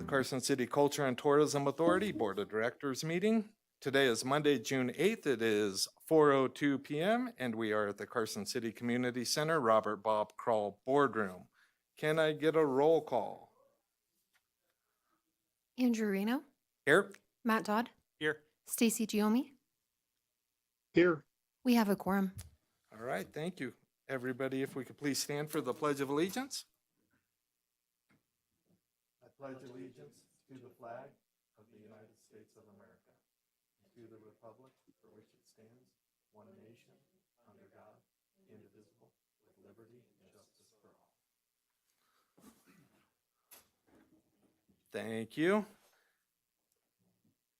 Carson City Culture and Tourism Authority Board of Directors meeting. Today is Monday, June 8th. It is 4:02 p.m. and we are at the Carson City Community Center, Robert Bob Kroll Boardroom. Can I get a roll call? Andrew Reno, Here. Matt Dodd, Here. Stacy Giomi. Here. We have a quorum. All right, thank you. Everybody, if we could please stand for the Pledge of Allegiance. I pledge allegiance to the flag of the United States of America, and to the republic for which it stands, one nation, under God, indivisible, with liberty and justice for all. Thank you.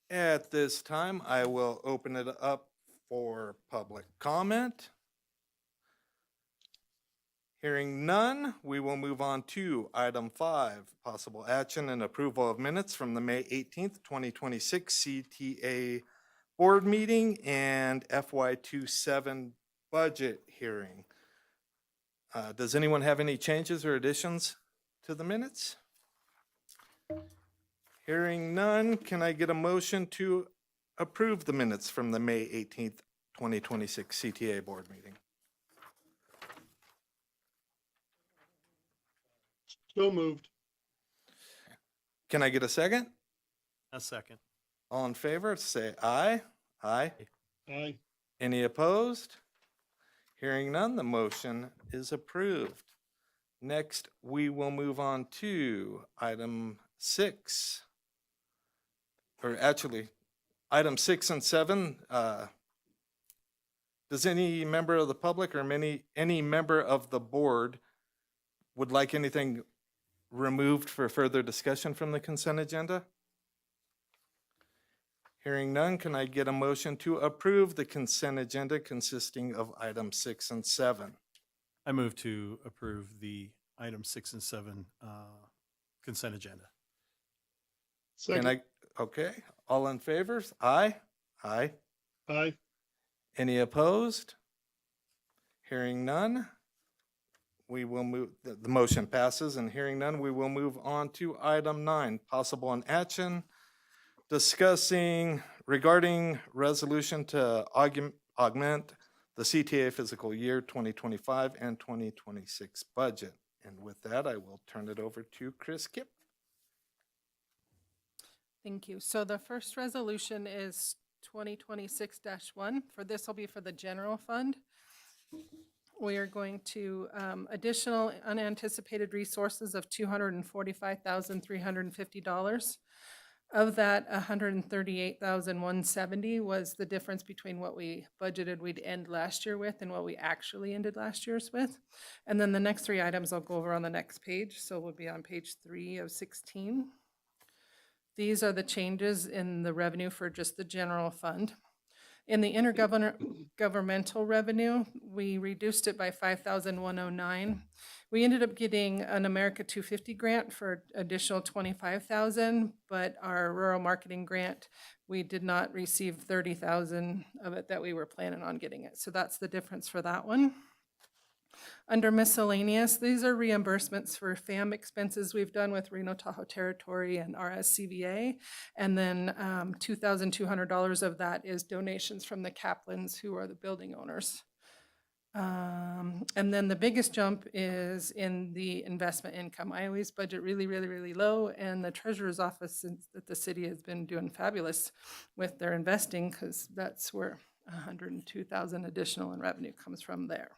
At this time, I will open it up for public comment. Hearing none, we will move on to item 5, possible action and approval of minutes from the May 18th, 2026 CTA board meeting and FY27 budget hearing. Does anyone have any changes or additions to the minutes? Hearing none, can I get a motion to approve the minutes from the May 18th, 2026 CTA board meeting? So moved. Can I get a second? A second. All in favor, say aye. Aye. Aye. Any opposed? Hearing none, the motion is approved. Next, we will move on to item 6. Or actually, item 6 and 7. Does any member of the public or any member of the board would like anything removed for further discussion from the consent agenda? Hearing none, can I get a motion to approve the consent agenda consisting of items 6 and 7? I move to approve the item 6 and 7 consent agenda. Can Second. okay, all in favor? Aye? Aye. Aye. Any opposed? Hearing none, we will move, the motion passes, and hearing none, we will move on to item 9, possible and action discussing regarding resolution to augment the CTA fiscal year 2025 and 2026 budget. And with that, I will turn it over to Chris Kipp. Thank you. So the first resolution is 2026-1. For this will be for the general fund. We are going to additional unanticipated resources of $245,350. Of that, $138,170 was the difference between what we budgeted we'd end last year with and what we actually ended last year's with. And then the next 3 items I'll go over on the next page. So we'll be on page 3 of 16. These are the changes in the revenue for just the general fund. In the intergovernmental revenue, we reduced it by $5,109. We ended up getting an America 250 grant for additional $25,000, but our rural marketing grant, we did not receive $30,000 of it that we were planning on getting it. So that's the difference for that one. Under miscellaneous, these are reimbursements for FAM expenses we've done with Reno Tahoe Territory and RSCVA. And then $2,200 of that is donations from the Kaplans, who are the building owners. And then the biggest jump is in the investment income. I always budget really, really, really low, and the treasurer's office, since that the city has been doing fabulous with their investing, because that's where $102,000 additional in revenue comes from there.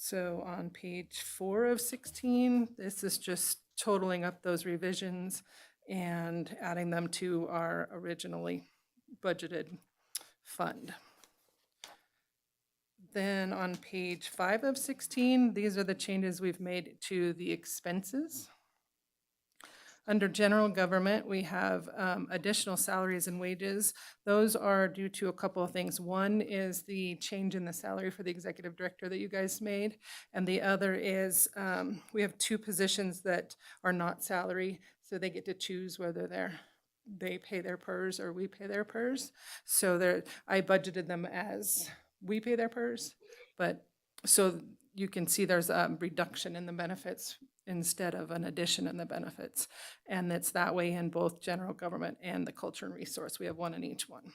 So on page 4 of 16, this is just totaling up those revisions and adding them to our originally budgeted fund. Then on page 5 of 16, these are the changes we've made to the expenses. Under general government, we have additional salaries and wages. Those are due to a couple of things. One is the change in the salary for the executive director that you guys made. And the other is we have 2 positions that are not salary, so they get to choose whether they pay their PERS or we pay their PERS. So I budgeted them as we pay their PERS, but so you can see there's a reduction in the benefits instead of an addition in the benefits. And it's that way in both general government and the culture and resource. We have 1 in each one.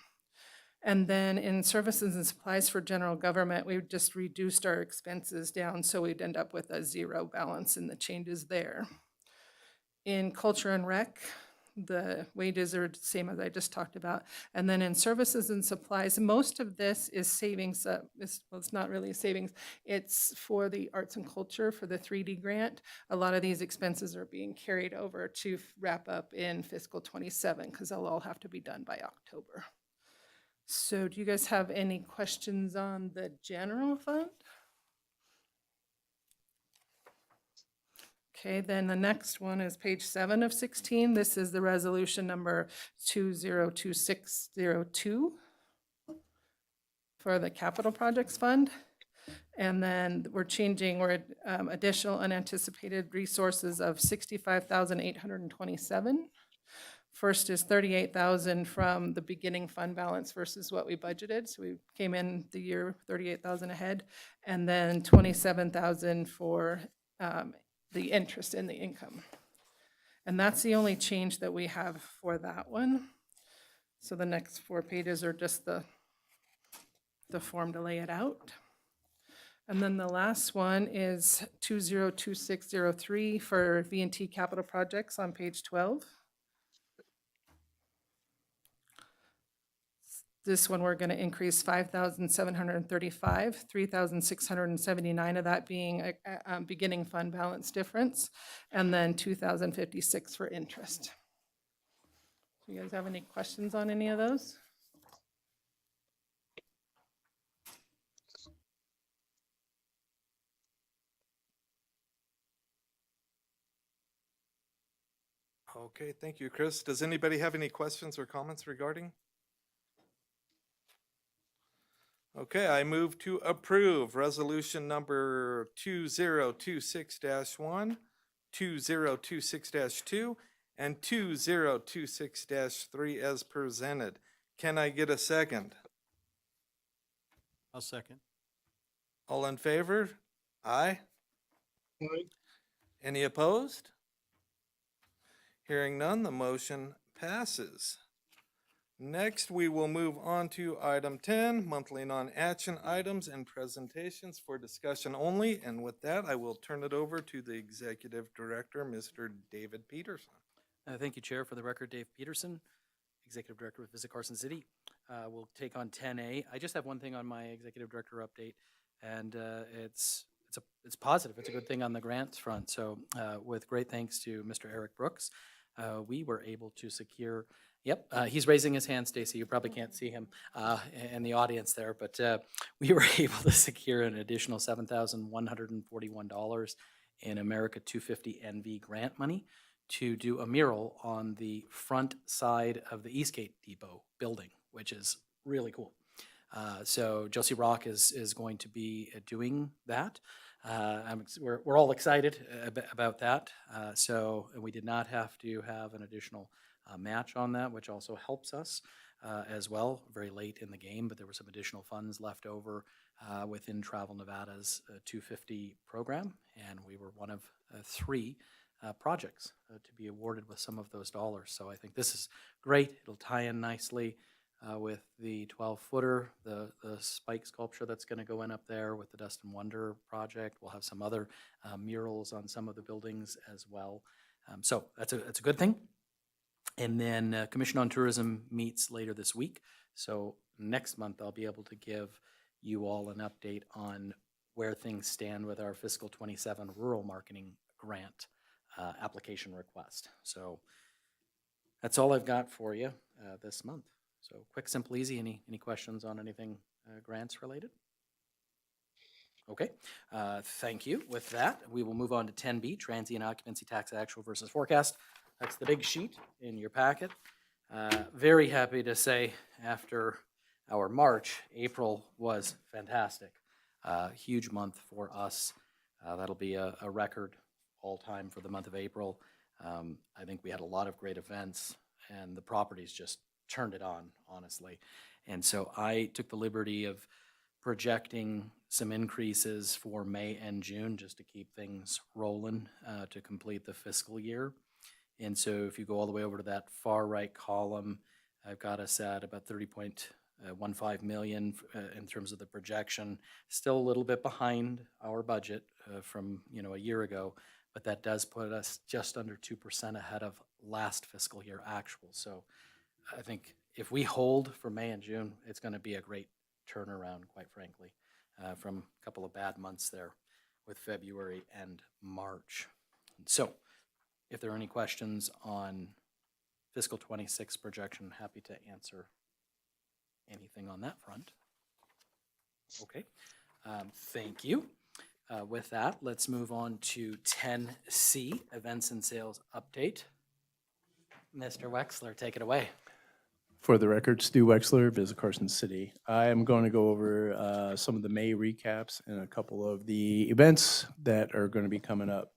And then in services and supplies for general government, we've just reduced our expenses down, so we'd end up with a 0 balance in the changes there. In culture and rec, the wages are the same as I just talked about. And then in services and supplies, most of this is savings. Well, it's not really savings. It's for the arts and culture for the 3D grant. A lot of these expenses are being carried over to wrap up in fiscal 27 because they'll all have to be done by October. So do you guys have any questions on the general fund? Okay, then the next one is page 7 of 16. This is the resolution number 202602 for the capital projects fund. And then we're additional unanticipated resources of 65,827. First is 38,000 from the beginning fund balance versus what we budgeted. So we came in the year 38,000 ahead. And then 27,000 for the interest in the income. And that's the only change that we have for that one. So the next 4 pages are just the form to lay it out. And then the last one is 202603 for V&T capital projects on page 12. This one, we're going to increase 5,735, 3,679 of that being a beginning fund balance difference, and then 2,056 for interest. Do you guys have any questions on any of those? Okay, thank you, Chris. Does anybody have any questions or comments regarding? Okay, I move to approve resolution number 2026-1, 2026-2, and 2026-3 as presented. Can I get a second? I'll second. All in favor? Aye. Aye. Any opposed? Hearing none, the motion passes. Next, we will move on to item 10, monthly non-action items and presentations for discussion only. And with that, I will turn it over to the Executive Director, Mr. David Peterson. Thank you, Chair. For the record, Dave Peterson, Executive Director with Visit Carson City. We'll take on 10A. I just have one thing on my Executive Director update, and it's positive. It's a good thing on the grants front. So with great thanks to Mr. Eric Brooks, we were able to secure, he's raising his hand, Stacy. You probably can't see him in the audience there, but we were able to secure an additional $7,141 in America 250 NV grant money to do a mural on the front side of the Eastgate Depot building, which is really cool. So Josie Rock is going to be doing that. We're all excited about that. So we did not have to have an additional match on that, which also helps us as well, very late in the game, but there were some additional funds left over within Travel Nevada's 250 program, and we were one of 3 projects to be awarded with some of those dollars. So I think this is great. It'll tie in nicely with the 12-footer, the spike sculpture that's going to go in up there with the Dust and Wonder project. We'll have some other murals on some of the buildings as well. So that's a good thing. And then Commission on Tourism meets later this week. So next month I'll be able to give you all an update on where things stand with our fiscal 27 rural marketing grant application request. So that's all I've got for you this month. So quick, simple, easy. Any questions on anything grants related? Okay, thank you. With that, we will move on to 10B, transient occupancy tax actual versus forecast. That's the big sheet in your packet. Very happy to say after our March, April was fantastic. Huge month for us. That'll be a record all time for the month of April. I think we had a lot of great events and the properties just turned it on, honestly. And so I took the liberty of projecting some increases for May and June just to keep things rolling to complete the fiscal year. And so if you go all the way over to that far right column, I've got us at about 30.15 million in terms of the projection. Still a little bit behind our budget from a year ago, but that does put us just under 2% ahead of last fiscal year actual. So I think if we hold for May and June, it's going to be a great turnaround, quite frankly, from a couple of bad months there with February and March. So if there are any questions on fiscal 26 projection, happy to answer anything on that front. Okay, thank you. With that, let's move on to 10C, events and sales update. Mr. Wexler, take it away. For the record, Stu Wexler, Visit Carson City. I am going to go over some of the May recaps and a couple of the events that are going to be coming up.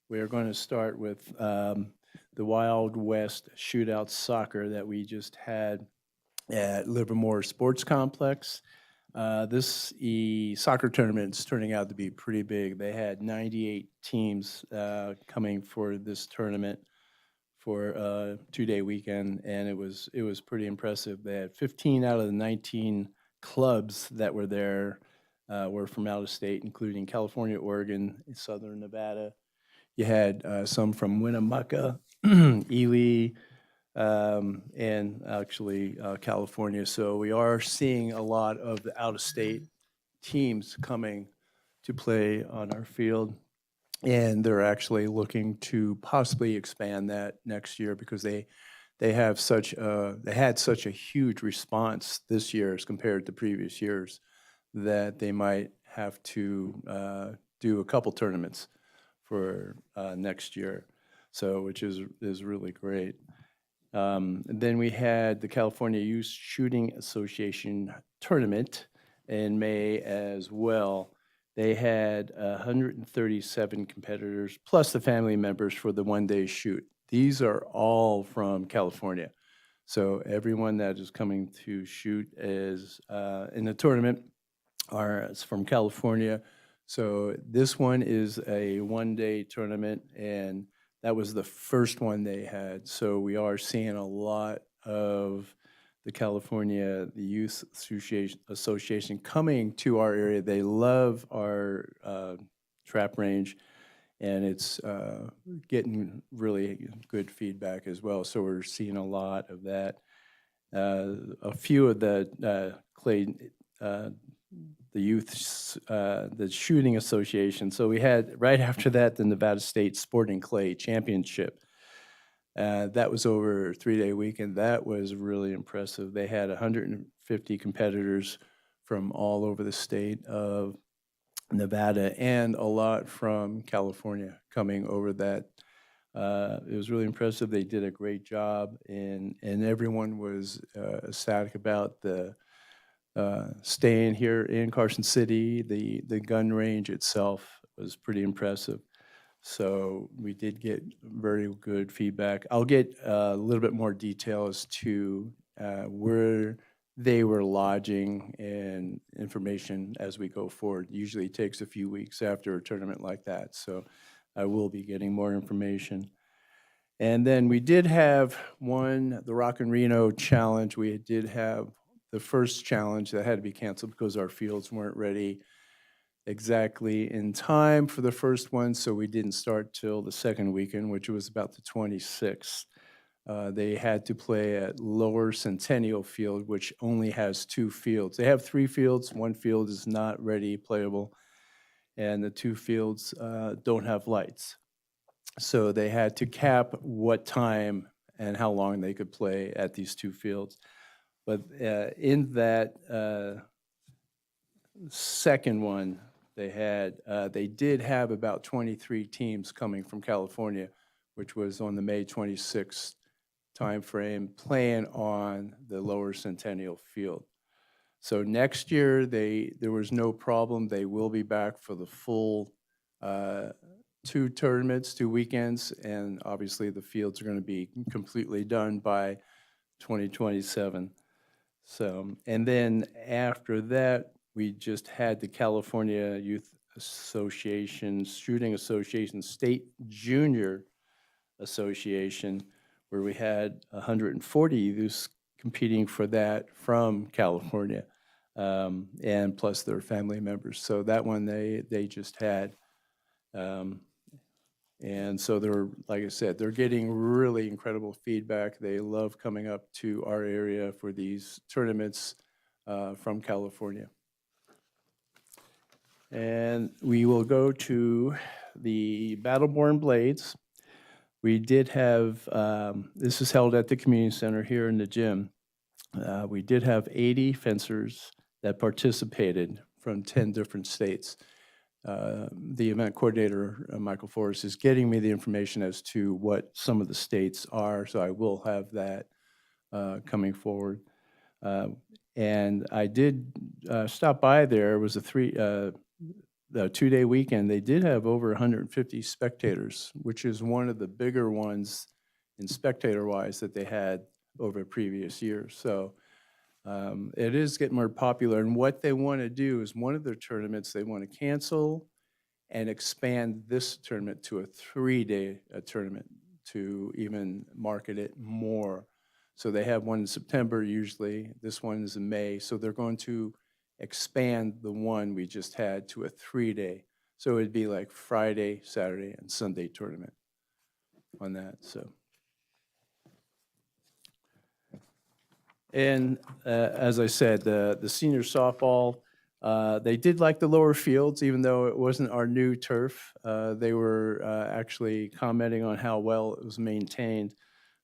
We are going to start with the Wild West Shootout Soccer that we just had at Livermore Sports Complex. This soccer tournament is turning out to be pretty big. They had 98 teams coming for this tournament for a 2-day weekend, and it was pretty impressive. They had 15 out of the 19 clubs that were there were from out of state, including California, Oregon, and Southern Nevada. You had some from Winnemucca, Ely, and actually California. So we are seeing a lot of the out-of-state teams coming to play on our field. And they're actually looking to possibly expand that next year because they had such a huge response this year as compared to previous years that they might have to do a couple tournaments for next year. So which is really great. And then we had the California Youth Shooting Association tournament in May as well. They had 137 competitors, plus the family members for the one-day shoot. These are all from California. So everyone that is coming to shoot is in the tournament is from California. So this one is a one-day tournament, and that was the first one they had. So we are seeing a lot of the Youth Association coming to our area. They love our trap range, and it's getting really good feedback as well. So we're seeing a lot of that. A few of the the shooting association. So we had right after that the Nevada State Sporting Clay Championship. That was over a 3-day weekend. That was really impressive. They had 150 competitors from all over the state of Nevada and a lot from California coming over that. It was really impressive. They did a great job, and everyone was ecstatic about the staying here in Carson City. The gun range itself was pretty impressive. So we did get very good feedback. I'll get a little bit more detail as to where they were lodging and information as we go forward. Usually it takes a few weeks after a tournament like that. So I will be getting more information. And then we did have the Rock and Reno Challenge. We did have the first challenge that had to be canceled because our fields weren't ready exactly in time for the first one, so we didn't start till the second weekend, which was about the 26th. They had to play at Lower Centennial Field, which only has 2 fields. They have 3 fields. 1 field is not ready, playable, and the 2 fields don't have lights. So they had to cap what time and how long they could play at these 2 fields. But in that second one, they did have about 23 teams coming from California, which was on the May 26th timeframe, playing on the Lower Centennial Field. So next year, there was no problem. They will be back for the full 2 tournaments, 2 weekends, and obviously the fields are going to be completely done by 2027. So, and then after that, we just had the California Youth Association, Shooting Association, State Junior Association, where we had 140 youths competing for that from California, and plus their family members. So that one they just had. And so they're, like I said, they're getting really incredible feedback. They love coming up to our area for these tournaments from California. And we will go to the Battleborn Blades. We did have, this is held at the community center here in the gym. We did have 80 fencers that participated from 10 different states. The event coordinator, Michael Forrest, is getting me the information as to what some of the states are, so I will have that coming forward. And I did stop by there. It was the 2-day weekend. They did have over 150 spectators, which is one of the bigger ones in spectator-wise that they had over previous years. So it is getting more popular. And what they want to do is one of their tournaments, they want to cancel and expand this tournament to a 3-day tournament to even market it more. So they have one in September usually. This one is in May. So they're going to expand the one we just had to a 3-day. So it'd be like Friday, Saturday, and Sunday tournament on that. So. And as I said, the senior softball, they did like the lower fields, even though it wasn't our new turf. They were actually commenting on how well it was maintained.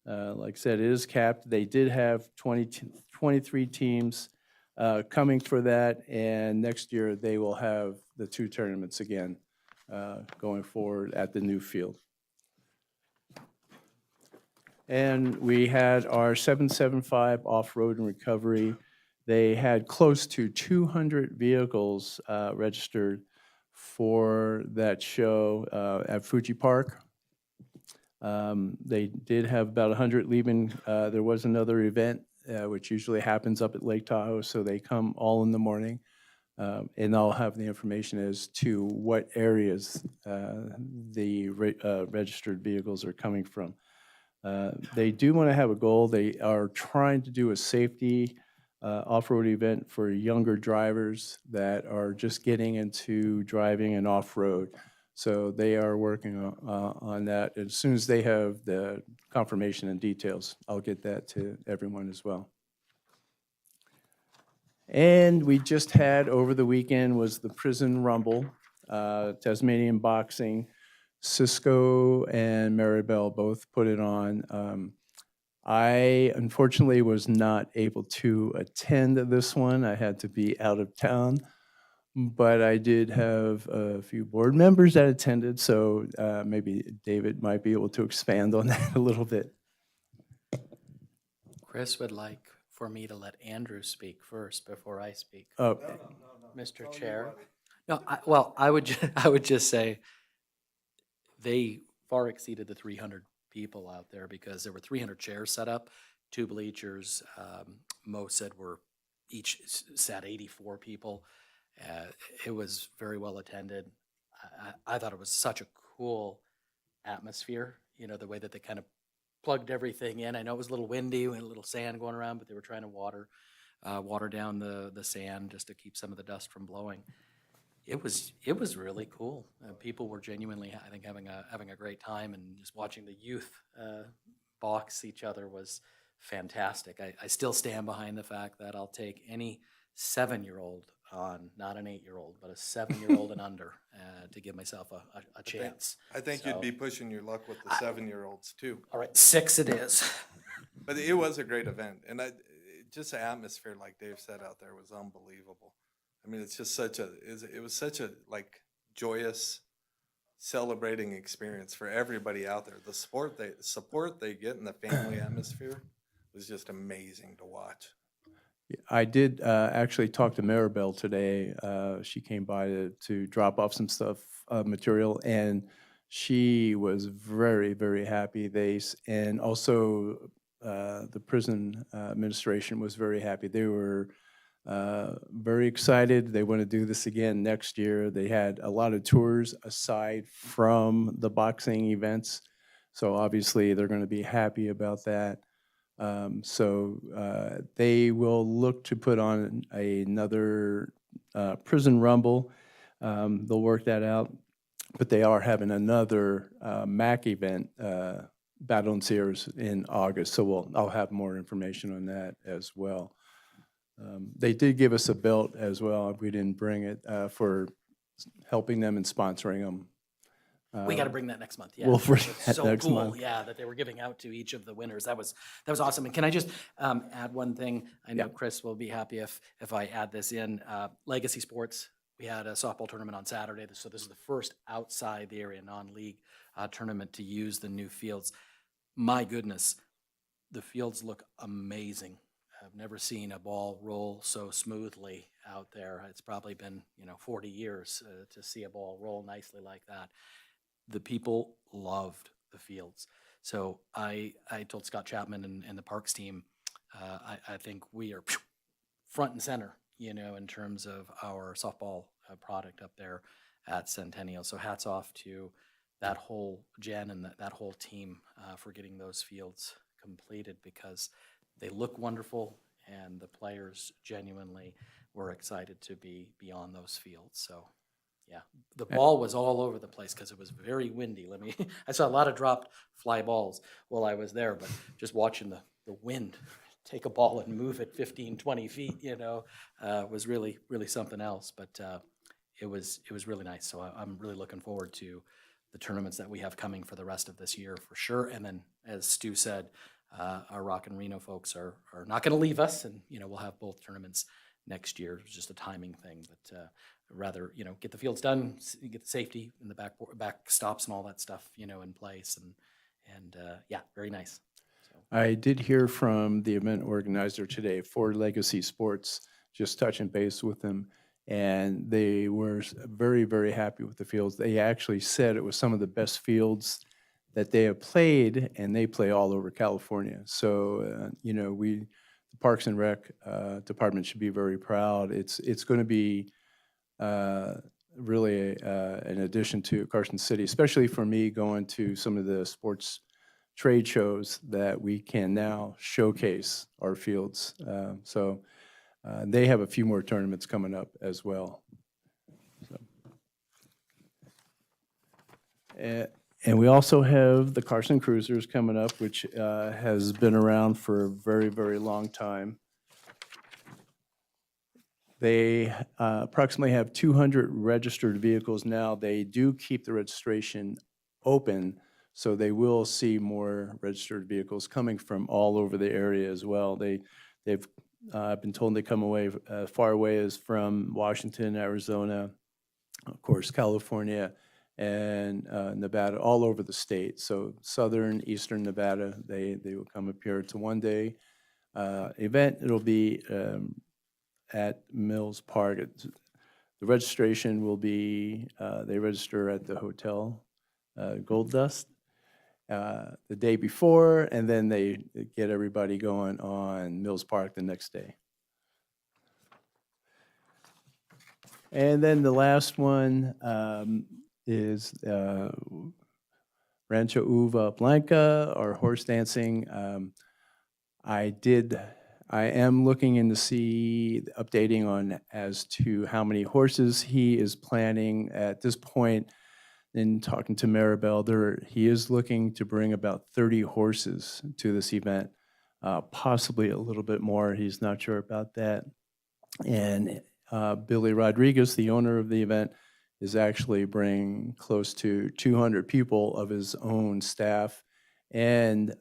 Like I said, it is capped. They did have 23 teams coming for that, and next year they will have the 2 tournaments again going forward at the new field. And we had our 775 off-road and recovery. They had close to 200 vehicles registered for that show at Fuji Park. They did have about 100 leaving. There was another event, which usually happens up at Lake Tahoe, so they come all in the morning. And I'll have the information as to what areas the registered vehicles are coming from. They do want to have a goal. They are trying to do a safety off-road event for younger drivers that are just getting into driving and off-road. So they are working on that. As soon as they have the confirmation and details, I'll get that to everyone as well. And we just had over the weekend was the Prison Rumble, Tasmanian Boxing. Cisco and Maribel both put it on. I unfortunately was not able to attend this one. I had to be out of town, but I did have a few board members that attended, so maybe David might be able to expand on that a little bit. Chris would like for me to let Andrew speak first before I speak. Oh, Mr. Chair? No, I would just say they far exceeded the 300 people out there because there were 300 chairs set up, 2 bleachers. Mo said each sat 84 people. It was very well attended. I thought it was such a cool atmosphere, you know, the way that they kind of plugged everything in. I know it was a little windy and a little sand going around, but they were trying to water down the sand just to keep some of the dust from blowing. It was really cool. People were genuinely, I think, having a great time, and just watching the youth box each other was fantastic. I still stand behind the fact that I'll take any 7-year-old on, not an 8-year-old, but a 7-year-old and under to give myself a chance. I think So- you'd be pushing your luck with the 7-year-olds too. All right, 6 it is. But it was a great event, and just the atmosphere, like Dave said out there, was unbelievable. I mean, it's just it was such a like joyous, celebrating experience for everybody out there. The support they get in the family atmosphere was just amazing to watch. I did actually talk to Maribel today. She came by to drop off some material, and she was very, very happy. And also the prison administration was very happy. They were very excited. They want to do this again next year. They had a lot of tours aside from the boxing events, so obviously they're going to be happy about that. So they will look to put on another prison rumble. They'll work that out, but they are having another MAC event, Battle and Sears, in August. So I'll have more information on that as well. They did give us a belt as well. We didn't bring it for helping them and sponsoring them. We got to bring that next month. Yeah, We'll bring It's that so next cool. month. Yeah, that they were giving out to each of the winners. That was awesome. And can I just add one thing? I know Yeah. Chris will be happy if I add this in. Legacy Sports. We had a softball tournament on Saturday, so this is the first outside the area non-league tournament to use the new fields. My goodness, the fields look amazing. I've never seen a ball roll so smoothly out there. It's probably been, 40 years to see a ball roll nicely like that. The people loved the fields. So I told Scott Chapman and the Parks team, I think we are front and center, in terms of our softball product up there at Centennial. So hats off to that whole Jen and that whole team for getting those fields completed, because they look wonderful and the players genuinely were excited to be on those fields. So yeah, the ball was all over the place because it was very windy. I saw a lot of dropped fly balls while I was there, but just watching the wind take a ball and move it 15, 20 feet, was really, really something else. But it was really nice. So I'm really looking forward to the tournaments that we have coming for the rest of this year for sure. And then, as Stu said, our Rock and Reno folks are not going to leave us, and we'll have both tournaments next year. It was just a timing thing, but rather get the fields done, get the safety and the back stops and all that stuff in place, and yeah, very nice. So. I did hear from the event organizer today for Legacy Sports, just touching base with them, and they were very, very happy with the fields. They actually said it was some of the best fields that they have played, and they play all over California. So, the Parks and Rec department should be very proud. It's going to be really an addition to Carson City, especially for me going to some of the sports trade shows that we can now showcase our fields. So they have a few more tournaments coming up as well. So. And we also have the Carson Cruisers coming up, which has been around for a very, very long time. They approximately have 200 registered vehicles now. They do keep the registration open, so they will see more registered vehicles coming from all over the area as well. They've been told they come away far away as from Washington, Arizona, of course, California, and Nevada, all over the state. So southern, eastern Nevada, they will come up here. It's a one-day event. It'll be at Mills Park. The registration will be, they register at the hotel, Gold Dust, the day before, and then they get everybody going on Mills Park the next day. And then the last one is Rancho Uva Blanca, or horse dancing. I am looking in to see, updating on as to how many horses he is planning at this point. In talking to Maribel, he is looking to bring about 30 horses to this event, possibly a little bit more. He's not sure about that. And Billy Rodriguez, the owner of the event, is actually bringing close to 200 people of his own staff and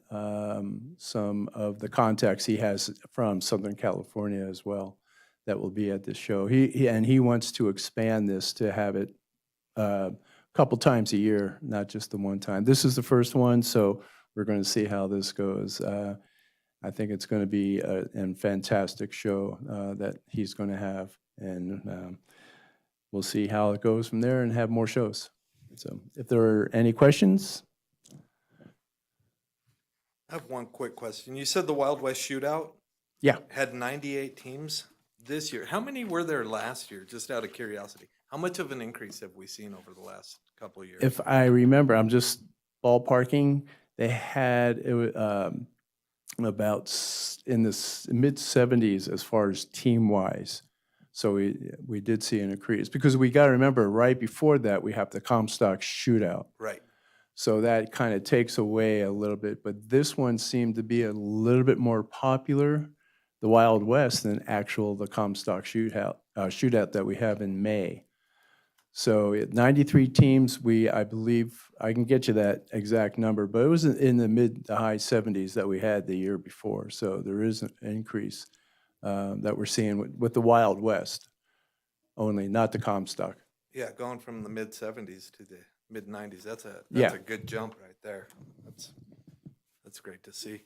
some of the contacts he has from Southern California as well that will be at this show. He wants to expand this to have it a couple times a year, not just the one time. This is the first one, so we're going to see how this goes. I think it's going to be a fantastic show that he's going to have, and we'll see how it goes from there and have more shows. So if there are any questions. I have one quick question. You said the Wild West Shootout Yeah. had 98 teams this year. How many were there last year, just out of curiosity? How much of an increase have we seen over the last couple of years? If I remember, I'm just ballparking, they had about in the mid-70s as far as team-wise. So we did see an increase, because we got to remember, right before that, we have the Comstock Shootout. Right. So that kind of takes away a little bit, but this one seemed to be a little bit more popular, the Wild West, than the Comstock shootout that we have in May. So 93 teams, I believe, I can get you that exact number, but it was in the mid to high 70s that we had the year before. So there is an increase that we're seeing with the Wild West only, not the Comstock. Yeah, going from the mid-70s to the mid-90s, that's a Yeah. good jump right there. That's great to see.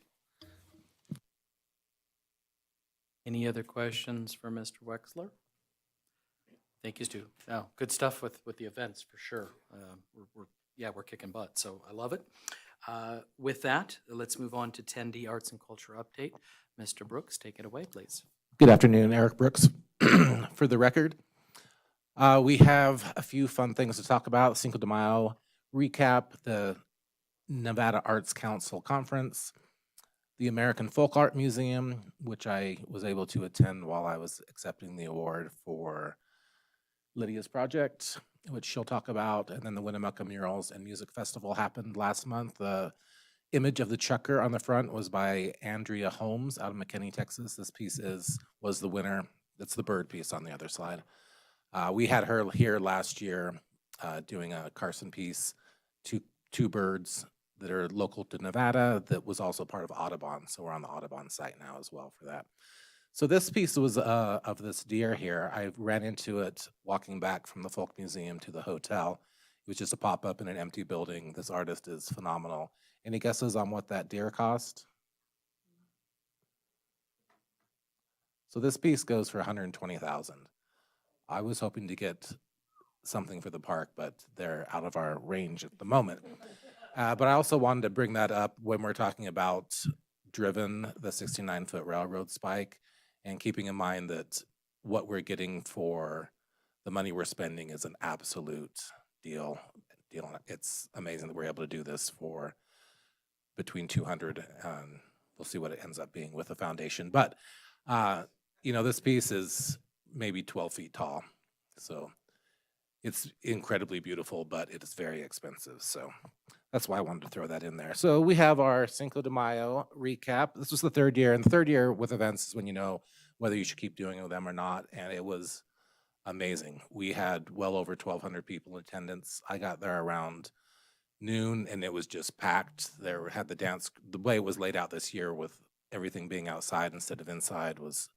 Any other questions for Mr. Wexler? Thank you, Stu. No, good stuff with the events, for sure. We're kicking butt, so I love it. With that, let's move on to 10D Arts and Culture Update. Mr. Brooks, take it away, please. Good afternoon, Eric Brooks. For the record, we have a few fun things to talk about. Cinco de Mayo recap, the Nevada Arts Council Conference, the American Folk Art Museum, which I was able to attend while I was accepting the award for Lydia's project, which she'll talk about, and then the Winnemucca Murals and Music Festival happened last month. The image of the chucker on the front was by Andrea Holmes out of McKinney, Texas. This piece was the winner. That's the bird piece on the other slide. We had her here last year doing a Carson piece, two birds that are local to Nevada that was also part of Audubon. So we're on the Audubon site now as well for that. So this piece was of this deer here. I ran into it walking back from the Folk Museum to the hotel. It was just a pop-up in an empty building. This artist is phenomenal. Any guesses on what that deer cost? So this piece goes for $120,000. I was hoping to get something for the park, but they're out of our range at the moment. But I also wanted to bring that up when we're talking about Driven, the 69-foot railroad spike, and keeping in mind that what we're getting for the money we're spending is an absolute deal. It's amazing that we're able to do this for between 200 and we'll see what it ends up being with the foundation. But, this piece is maybe 12 feet tall. So it's incredibly beautiful, but it is very expensive. So that's why I wanted to throw that in there. So we have our Cinco de Mayo recap. This was the third year, and the third year with events is when you know whether you should keep doing them or not. And it was amazing. We had well over 1,200 people in attendance. I got there around noon, and it was just packed. There had the dance. The way it was laid out this year with everything being outside instead of inside was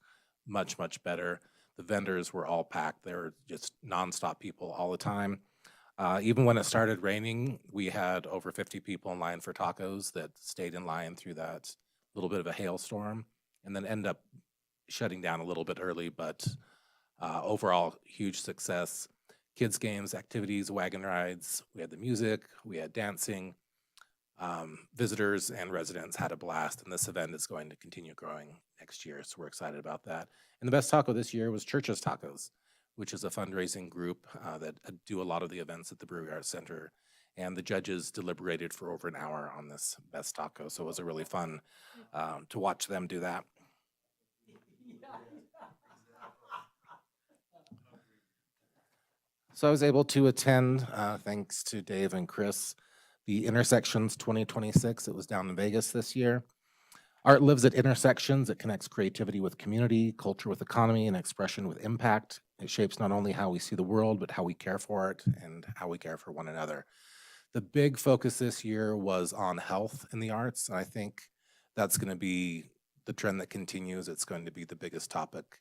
much, much better. The vendors were all packed. They were just nonstop people all the time. Even when it started raining, we had over 50 people in line for tacos that stayed in line through that little bit of a hailstorm, and then end up shutting down a little bit early, but overall, huge success. Kids games, activities, wagon rides. We had the music, we had dancing. Visitors and residents had a blast, and this event is going to continue growing next year, so we're excited about that. And the best taco this year was Church's Tacos, which is a fundraising group that do a lot of the events at the Brewery Arts Center. And the judges deliberated for over an hour on this best taco, so it was a really fun to watch them do that. So I was able to attend, thanks to Dave and Chris, the Intersections 2026. It was down in Vegas this year. Art lives at intersections. It connects creativity with community, culture with economy, and expression with impact. It shapes not only how we see the world, but how we care for it and how we care for one another. The big focus this year was on health in the arts. And I think that's going to be the trend that continues. It's going to be the biggest topic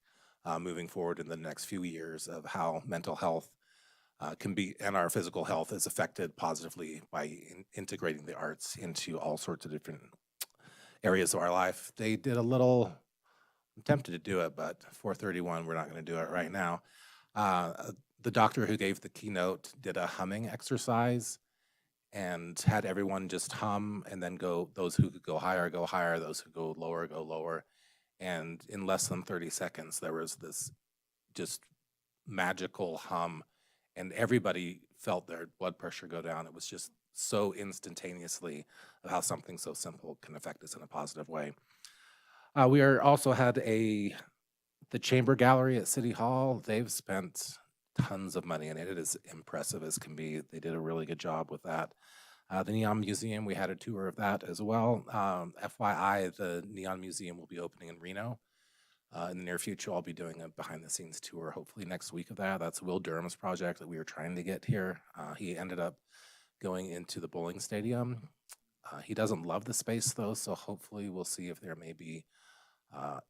moving forward in the next few years of how mental health can be, and our physical health is affected positively by integrating the arts into all sorts of different areas of our life. They did a little, I'm tempted to do it, but 431, we're not going to do it right now. The doctor who gave the keynote did a humming exercise and had everyone just hum and then go, those who could go higher, those who go lower. And in less than 30 seconds, there was this just magical hum, and everybody felt their blood pressure go down. It was just so instantaneously of how something so simple can affect us in a positive way. We also had the Chamber Gallery at City Hall. They've spent tons of money in it. It is impressive as can be. They did a really good job with that. The Neon Museum, we had a tour of that as well. FYI, the Neon Museum will be opening in Reno. In the near future, I'll be doing a behind-the-scenes tour, hopefully next week of that. That's Will Durham's project that we were trying to get here. He ended up going into the bowling stadium. He doesn't love the space, though, so hopefully we'll see if there may be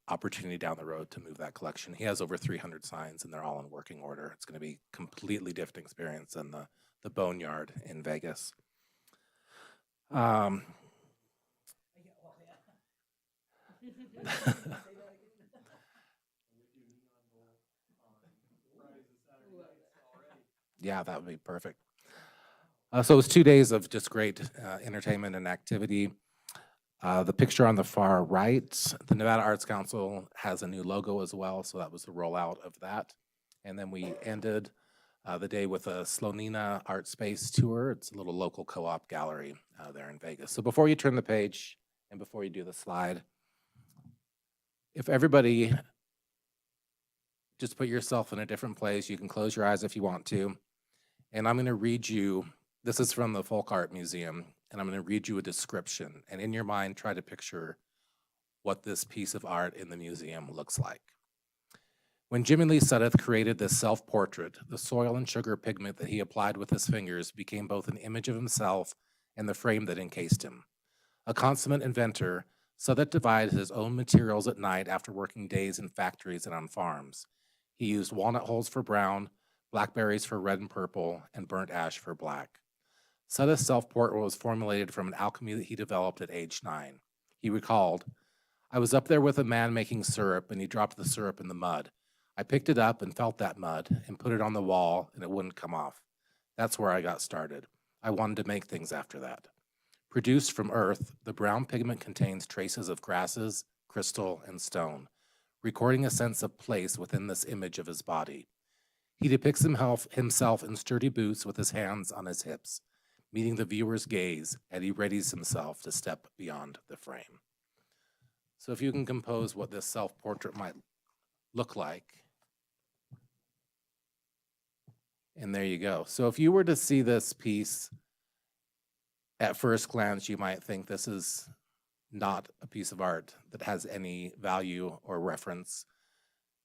opportunity down the road to move that collection. He has over 300 signs, and they're all in working order. It's going to be a completely different experience than the Boneyard in Vegas. Yeah, that would be perfect. So it was 2 days of just great entertainment and activity. The picture on the far right, the Nevada Arts Council has a new logo as well, so that was the rollout of that. And then we ended the day with a Slonina Art Space tour. It's a little local co-op gallery there in Vegas. So before you turn the page and before you do the slide, if everybody just put yourself in a different place, you can close your eyes if you want to. And I'm going to read you, this is from the Folk Art Museum, and I'm going to read you a description. And in your mind, try to picture what this piece of art in the museum looks like. When Jimmy Lee Sudduth created this self-portrait, the soil and sugar pigment that he applied with his fingers became both an image of himself and the frame that encased him. A consummate inventor, Sudduth divided his own materials at night after working days in factories and on farms. He used walnut holes for brown, blackberries for red and purple, and burnt ash for black. Sudduth's self-portrait was formulated from an alchemy that he developed at age 9. He recalled, "I was up there with a man making syrup, and he dropped the syrup in the mud. I picked it up and felt that mud and put it on the wall, and it wouldn't come off. That's where I got started. I wanted to make things after that." Produced from earth, the brown pigment contains traces of grasses, crystal, and stone, recording a sense of place within this image of his body. He depicts himself in sturdy boots with his hands on his hips, meeting the viewer's gaze as he readies himself to step beyond the frame. So if you can compose what this self-portrait might look like. And there you go. So if you were to see this piece at first glance, you might think this is not a piece of art that has any value or reference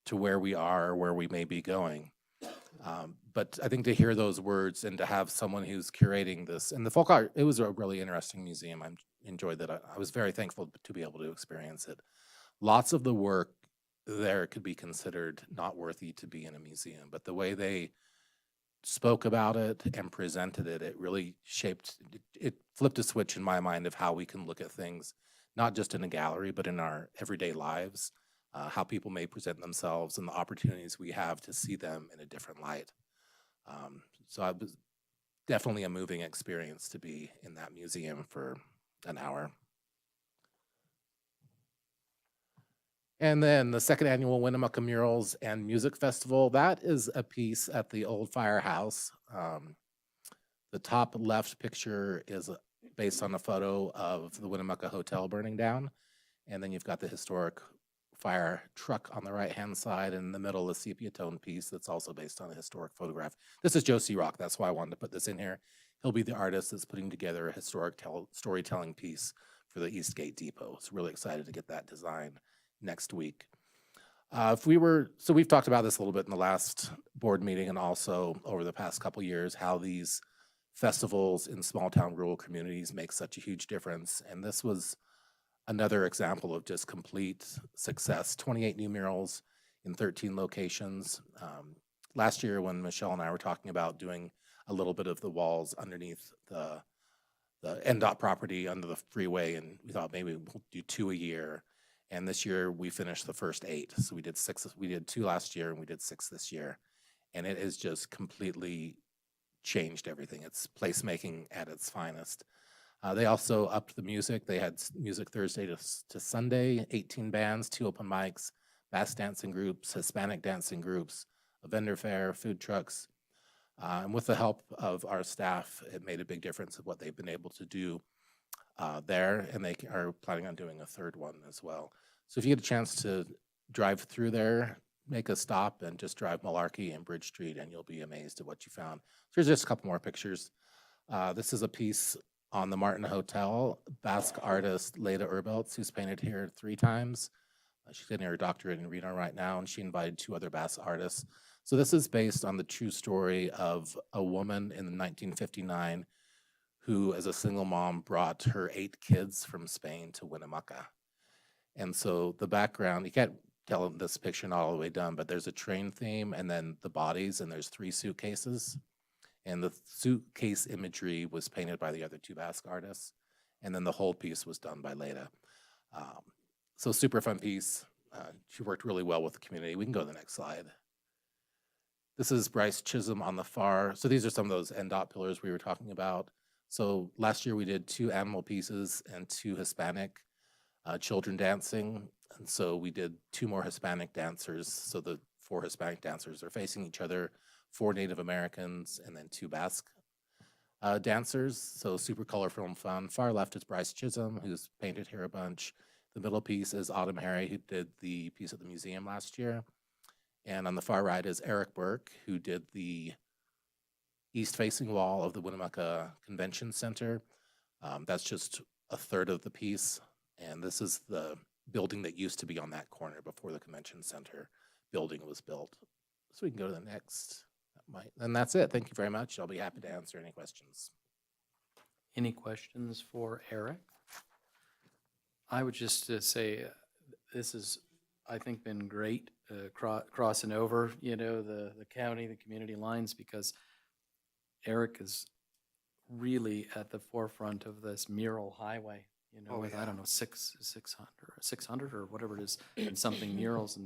to where we are or where we may be going. But I think to hear those words and to have someone who's curating this, and the folk art, it was a really interesting museum. I enjoyed that. I was very thankful to be able to experience it. Lots of the work there could be considered not worthy to be in a museum, but the way they spoke about it and presented it, it really it flipped a switch in my mind of how we can look at things, not just in a gallery, but in our everyday lives, how people may present themselves and the opportunities we have to see them in a different light. So it was definitely a moving experience to be in that museum for an hour. And then the second annual Winnemucca Murals and Music Festival, that is a piece at the old firehouse. The top left picture is based on a photo of the Winnemucca Hotel burning down. And then you've got the historic fire truck on the right-hand side, and in the middle, a sepia tone piece that's also based on a historic photograph. This is Josie Rock. That's why I wanted to put this in here. He'll be the artist that's putting together a historic storytelling piece for the Eastgate Depot. So really excited to get that design next week. So we've talked about this a little bit in the last board meeting and also over the past couple years, how these festivals in small town rural communities make such a huge difference. And this was another example of just complete success. 28 new murals in 13 locations. Last year when Michelle and I were talking about doing a little bit of the walls underneath the NDOT property under the freeway, and we thought maybe we'll do 2 a year. And this year we finished the first 8. So we did 6, we did 2 last year and we did 6 this year. And it has just completely changed everything. It's placemaking at its finest. They also upped the music. They had music Thursday to Sunday, 18 bands, 2 open mics, bass dancing groups, Hispanic dancing groups, a vendor fair, food trucks. And with the help of our staff, it made a big difference of what they've been able to do there, and they are planning on doing a third one as well. So if you get a chance to drive through there, make a stop and just drive Malarkey and Bridge Street, and you'll be amazed at what you found. So here's just a couple more pictures. This is a piece on the Martin Hotel, Basque artist Leda Urbeltz, who's painted here 3 times. She's getting her doctorate in Reno right now, and she invited 2 other Basque artists. So this is based on the true story of a woman in 1959 who, as a single mom, brought her 8 kids from Spain to Winnemucca. And so the background, you can't tell this picture not all the way done, but there's a train theme and then the bodies, and there's 3 suitcases. And the suitcase imagery was painted by the other 2 Basque artists. And then the whole piece was done by Leda. So super fun piece. She worked really well with the community. We can go to the next slide. This is Bryce Chisholm on the far. So these are some of those NDOT pillars we were talking about. So last year we did 2 animal pieces and 2 Hispanic children dancing. And so we did 2 more Hispanic dancers. So the 4 Hispanic dancers are facing each other, 4 Native Americans, and then 2 Basque dancers. So super colorful and fun. Far left is Bryce Chisholm, who's painted here a bunch. The middle piece is Autumn Harry, who did the piece at the museum last year. And on the far right is Eric Burke, who did the east-facing wall of the Winnemucca Convention Center. That's just a third of the piece. And this is the building that used to be on that corner before the Convention Center building was built. So we can go to the next. And that's it. Thank you very much. I'll be happy to answer any questions. Any questions for Eric? I would just say this has, I think, been great crossing over, the county, the community lines, because Eric is really at the forefront of this mural highway, Oh, with, I yeah. don't know, 600 or whatever it is, and something murals.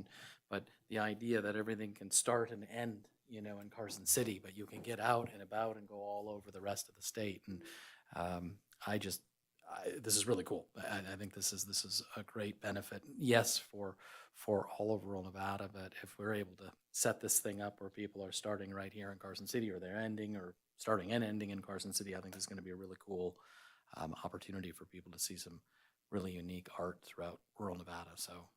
But the idea that everything can start and end, in Carson City, but you can get out and about and go all over the rest of the state. And this is really cool. I think this is a great benefit. Yes, for all of rural Nevada, but if we're able to set this thing up where people are starting right here in Carson City, or they're ending or starting and ending in Carson City, I think this is going to be a really cool opportunity for people to see some really unique art throughout rural Nevada. So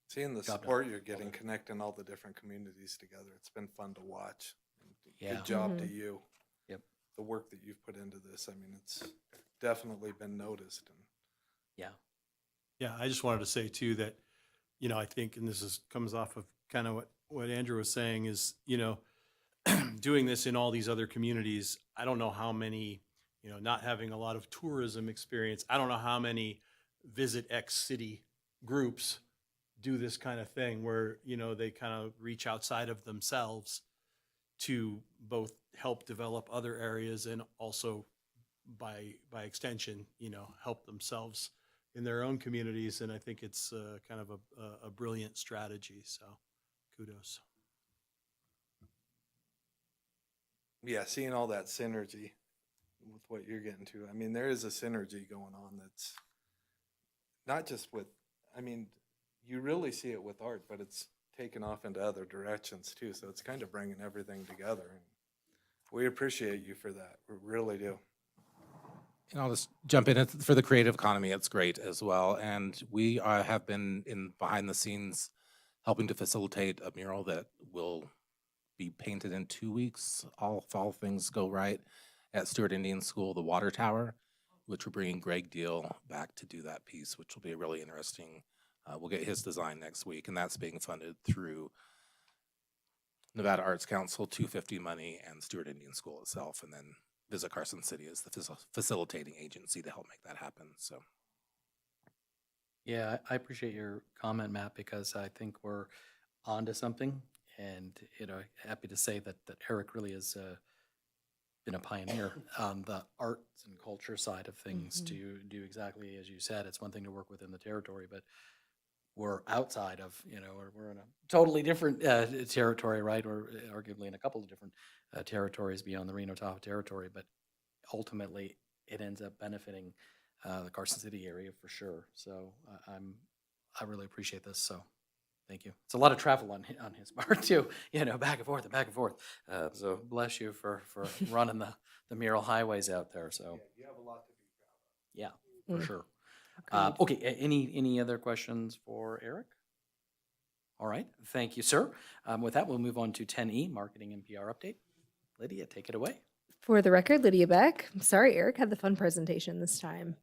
Seeing the Job done. support you're getting, connecting all the different communities together, it's been fun to watch. Yeah. Good job to you. Yep. The work that you've put into this, I mean, it's definitely been noticed. And yeah, Yeah, I just wanted to say too that, I think, and comes off of kind of what Andrew was saying is, doing this in all these other communities, I don't know how many, not having a lot of tourism experience, I don't know how many Visit X City groups do this kind of thing where, they kind of reach outside of themselves to both help develop other areas and also by extension, help themselves in their own communities. And I think it's kind of a brilliant strategy. So kudos. yeah, seeing all that synergy with what you're getting to, I mean, there is a synergy going on that's not just with, I mean, you really see it with art, but it's taken off into other directions too. So it's kind of bringing everything together. And we appreciate you for that. We really do. And I'll just jump in. For the creative economy, it's great as well. And we have been in behind the scenes helping to facilitate a mural that will be painted in 2 weeks, if all things go right, at Stewart Indian School, the Water Tower, which we're bringing Greg Deal back to do that piece, which will be really interesting. We'll get his design next week, and that's being funded through Nevada Arts Council 250 money and Stewart Indian School itself, and then Visit Carson City is the facilitating agency to help make that happen. So, yeah, I appreciate your comment, Matt, because I think we're onto something. And, happy to say that Eric really has been a pioneer on the arts and culture side of things to do exactly as you said. It's one thing to work within the territory, but we're outside of, we're in a totally different territory, right? Or arguably in a couple of different territories beyond the Reno-Tahoe territory, but ultimately it ends up benefiting the Carson City area for sure. So I really appreciate this. So thank you. It's a lot of travel on his part too, back and forth and back and forth. So bless you for running the mural highways out there. So You have a lot to be proud of. yeah, for sure. Okay, any other questions for Eric? All right, thank you, sir. With that, we'll move on to 10E, Marketing and PR Update. Lydia, take it away. For the record, Lydia Beck. I'm sorry, Eric had the fun presentation this time.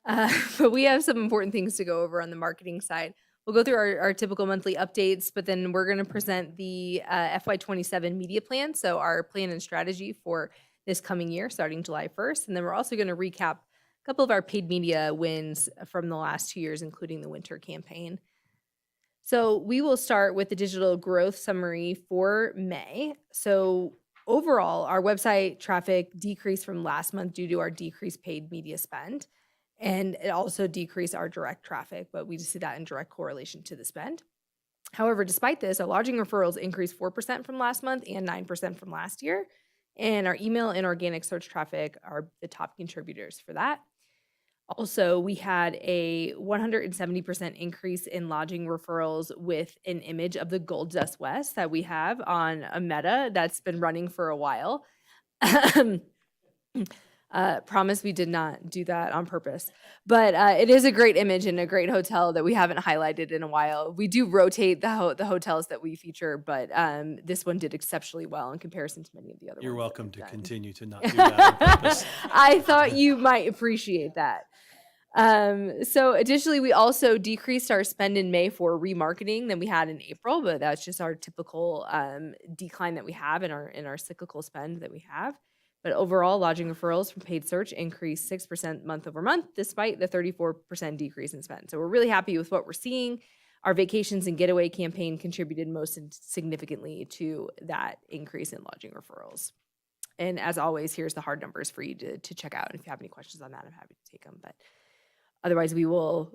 But we have some important things to go over on the marketing side. We'll go through our typical monthly updates, but then we're going to present the FY27 media plan, so our plan and strategy for this coming year, starting July 1st. And then we're also going to recap a couple of our paid media wins from the last 2 years, including the winter campaign. So we will start with the digital growth summary for May. So overall, our website traffic decreased from last month due to our decreased paid media spend. And it also decreased our direct traffic, but we just see that in direct correlation to the spend. However, despite this, our lodging referrals increased 4% from last month and 9% from last year. And our email and organic search traffic are the top contributors for that. Also, we had a 170% increase in lodging referrals with an image of the Gold Dust West that we have on a Meta that's been running for a while. Promise we did not do that on purpose. But it is a great image and a great hotel that we haven't highlighted in a while. We do rotate the hotels that we feature, but this one did exceptionally well in comparison to many of the other You're ones that welcome we've to done. continue to not do that on purpose. I thought you might appreciate that. So additionally, we also decreased our spend in May for remarketing than we had in April, but that's just our typical decline that we have in our cyclical spend that we have. But overall, lodging referrals from paid search increased 6% month over month, despite the 34% decrease in spend. So we're really happy with what we're seeing. Our vacations and getaway campaign contributed most significantly to that increase in lodging referrals. And as always, here's the hard numbers for you to check out. And if you have any questions on that, I'm happy to take them. But otherwise, we will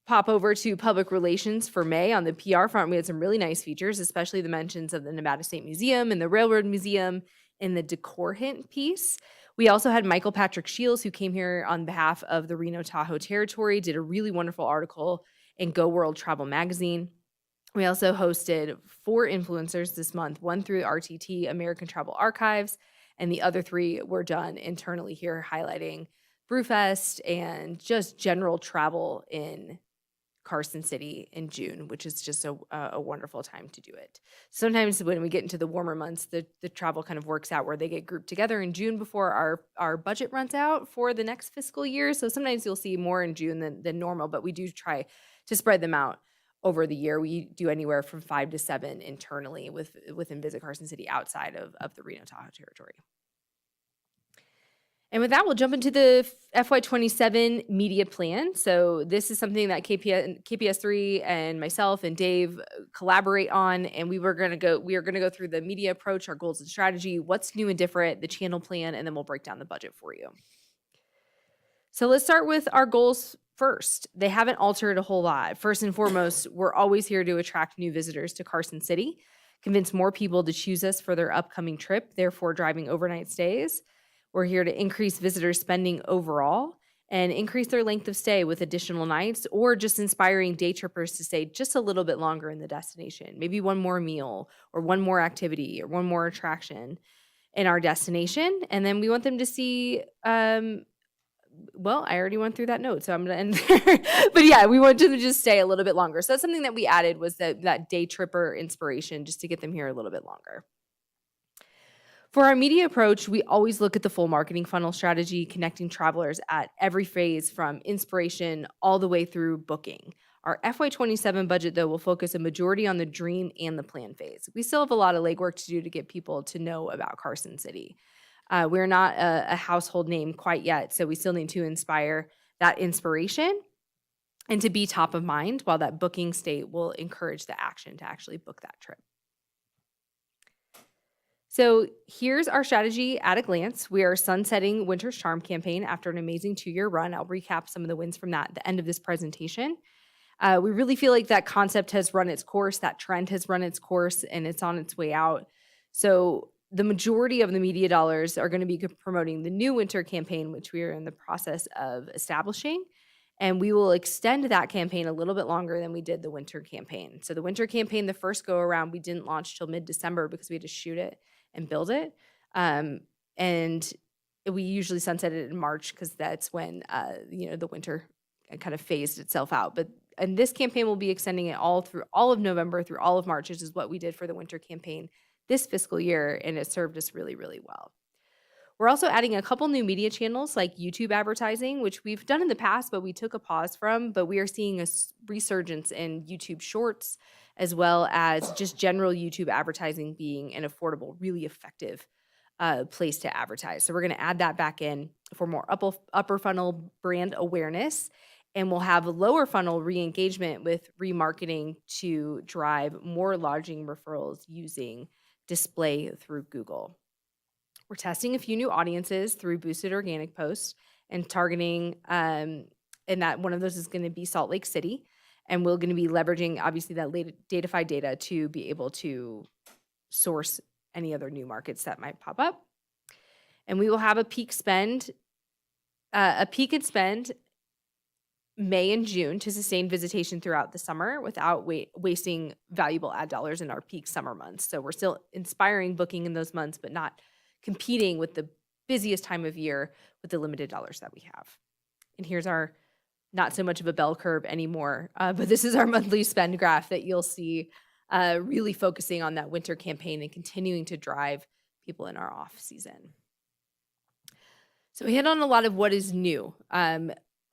pop over to public relations for May. On the PR front, we had some really nice features, especially the mentions of the Nevada State Museum and the Railroad Museum in the decor hint piece. We also had Michael Patrick Shields, who came here on behalf of the Reno Tahoe territory, did a really wonderful article in Go World Travel magazine. We also hosted 4 influencers this month, one through RTT, American Travel Archives, and the other 3 were done internally here, highlighting Brewfest and just general travel in Carson City in June, which is just a wonderful time to do it. Sometimes when we get into the warmer months, the travel kind of works out where they get grouped together in June before our budget runs out for the next fiscal year. So sometimes you'll see more in June than normal, but we do try to spread them out over the year. We do anywhere from 5 to 7 internally within Visit Carson City outside of the Reno Tahoe territory. And with that, we'll jump into the FY27 media plan. So this is something that KPS3 and myself and Dave collaborate on, and we are going to go through the media approach, our goals and strategy, what's new and different, the channel plan, and then we'll break down the budget for you. So let's start with our goals first. They haven't altered a whole lot. First and foremost, we're always here to attract new visitors to Carson City, convince more people to choose us for their upcoming trip, therefore driving overnight stays. We're here to increase visitor spending overall and increase their length of stay with additional nights, or just inspiring day trippers to stay just a little bit longer in the destination, maybe one more meal or one more activity or one more attraction in our destination. And then we want them to see, well, I already went through that note, so I'm going to end there. But yeah, we want them to just stay a little bit longer. So that's something that we added, was that day tripper inspiration, just to get them here a little bit longer. For our media approach, we always look at the full marketing funnel strategy, connecting travelers at every phase from inspiration all the way through booking. Our FY27 budget, though, will focus a majority on the dream and the plan phase. We still have a lot of legwork to do to get people to know about Carson City. We're not a household name quite yet, so we still need to inspire that inspiration and to be top of mind, while that booking state will encourage the action to actually book that trip. So here's our strategy at a glance. We are sunsetting Winter's Charm campaign after an amazing 2-year run. I'll recap some of the wins from that at the end of this presentation. We really feel like that concept has run its course, that trend has run its course, and it's on its way out. So the majority of the media dollars are going to be promoting the new winter campaign, which we are in the process of establishing. And we will extend that campaign a little bit longer than we did the winter campaign. So the winter campaign, the first go around, we didn't launch till mid-December because we had to shoot it and build it. And we usually sunset it in March because that's when, the winter kind of phased itself out. And this campaign will be extending it all through all of November through all of March, which is what we did for the winter campaign this fiscal year, and it served us really, really well. We're also adding a couple new media channels like YouTube advertising, which we've done in the past, but we took a pause from, but we are seeing a resurgence in YouTube Shorts, as well as just general YouTube advertising being an affordable, really effective place to advertise. So we're going to add that back in for more upper funnel brand awareness, and we'll have a lower funnel re-engagement with remarketing to drive more lodging referrals using display through Google. We're testing a few new audiences through boosted organic posts and targeting, and that one of those is going to be Salt Lake City. And we're going to be leveraging, obviously, that Datafy data to be able to source any other new markets that might pop up. And we will have a peak and spend May and June to sustain visitation throughout the summer without wasting valuable ad dollars in our peak summer months. So we're still inspiring booking in those months, but not competing with the busiest time of year with the limited dollars that we have. And here's our, not so much of a bell curve anymore, but this is our monthly spend graph that you'll see really focusing on that winter campaign and continuing to drive people in our off season. So we hit on a lot of what is new.